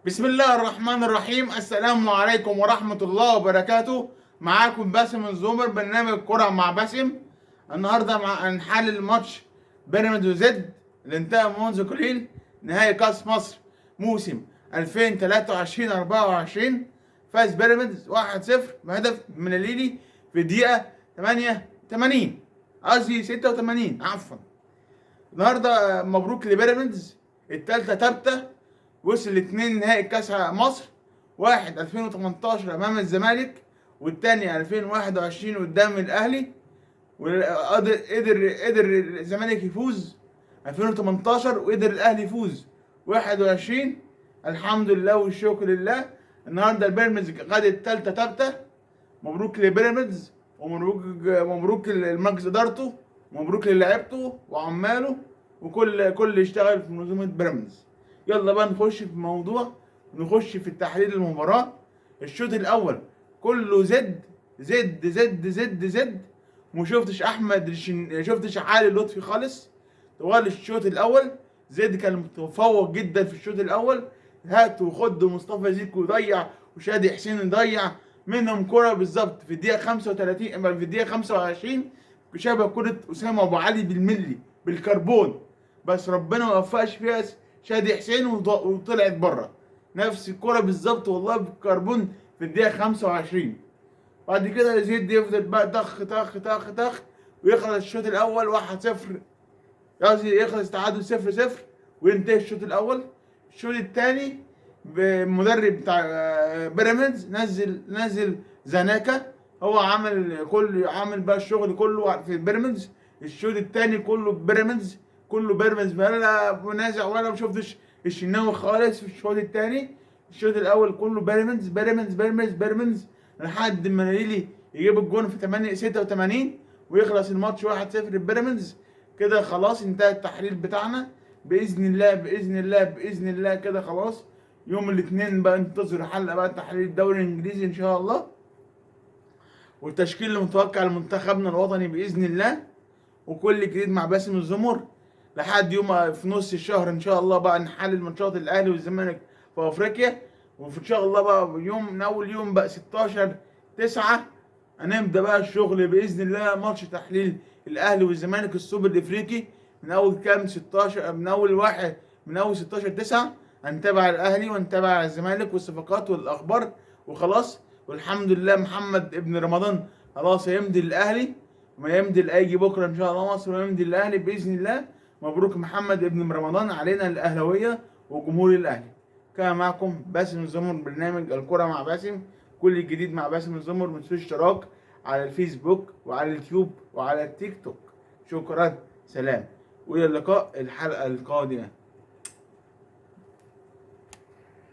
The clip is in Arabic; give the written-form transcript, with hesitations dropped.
بسم الله الرحمن الرحيم. السلام عليكم ورحمة الله وبركاته. معاكم باسم الزمر، برنامج كرة مع باسم. النهاردة هنحلل ماتش بيراميدز وزد اللي انتهى منذ قليل، نهائي كأس مصر موسم 2023-24. فاز بيراميدز 1-0 بهدف من الليلي في الدقيقة 88، قصدي 86 عفوا. النهارده مبروك لبيراميدز التالتة تابتة، وصل اتنين نهائي كاس مصر، واحد 2018 امام الزمالك والتاني 2021 قدام الاهلي. قدر الزمالك يفوز 2018 وقدر الاهلي يفوز 21. الحمد لله والشكر لله. النهارده البيراميدز خد التالتة تابتة. مبروك لبيراميدز ومبروك لمجلس ادارته، ومبروك للاعيبته وعماله وكل يشتغل في منظومه بيراميدز. يلا بقى نخش في الموضوع، نخش في التحليل المباراه. الشوط الاول كله زد زد زد زد زد. شفتش علي لطفي خالص طوال الشوط الاول. زد كان متفوق جدا في الشوط الاول، هات وخد، ومصطفى زيكو يضيع وشادي حسين يضيع منهم كرة بالظبط في الدقيقة 35، في الدقيقة 25 شبه كرة أسامة أبو علي بالملي بالكربون، بس ربنا ما وفقش فيها شادي حسين وطلعت بره. نفس الكرة بالظبط والله بالكربون في الدقيقة 25. بعد كده يزيد يفضل بقى طخ طخ طخ طخ ويخلص الشوط الأول 1-0، قصدي يخلص تعادل 0-0 وينتهي الشوط الأول. الشوط الثاني المدرب بتاع بيراميدز نزل زناكا، هو عامل بقى الشغل كله في بيراميدز. الشوط الثاني كله بيراميدز، كله بيراميدز، ولا منازع ولا ما شفتش الشناوي خالص في الشوط الثاني. الشوط الاول كله بيراميدز بيراميدز بيراميدز بيراميدز لحد ما نيلي يجيب الجون في 86 ويخلص الماتش 1-0 لبيراميدز. كده خلاص انتهى التحليل بتاعنا. باذن الله باذن الله باذن الله كده خلاص. يوم الاثنين بقى انتظروا حلقه بقى تحليل الدوري الانجليزي ان شاء الله، والتشكيل المتوقع لمنتخبنا الوطني باذن الله، وكل جديد مع باسم الزمر لحد يوم في نص الشهر ان شاء الله بقى نحلل ماتشات الاهلي والزمالك في افريقيا. وان شاء الله بقى من اول يوم بقى 16/9 هنبدا بقى الشغل باذن الله. ماتش تحليل الاهلي والزمالك السوبر الافريقي من اول كام 16، من اول 16/9 هنتابع الاهلي ونتابع الزمالك والصفقات والاخبار وخلاص. والحمد لله محمد ابن رمضان خلاص هيمضي الاهلي، وما يمضي هيجي بكره ان شاء الله مصر ويمضي الاهلي باذن الله. مبروك محمد ابن رمضان علينا الاهلاويه وجمهور الاهلي. كان معكم باسم الزمر، برنامج الكرة مع باسم. كل الجديد مع باسم الزمر، ما تنسوش اشتراك على الفيسبوك وعلى اليوتيوب وعلى التيك توك. شكرا، سلام، والى اللقاء الحلقة القادمة.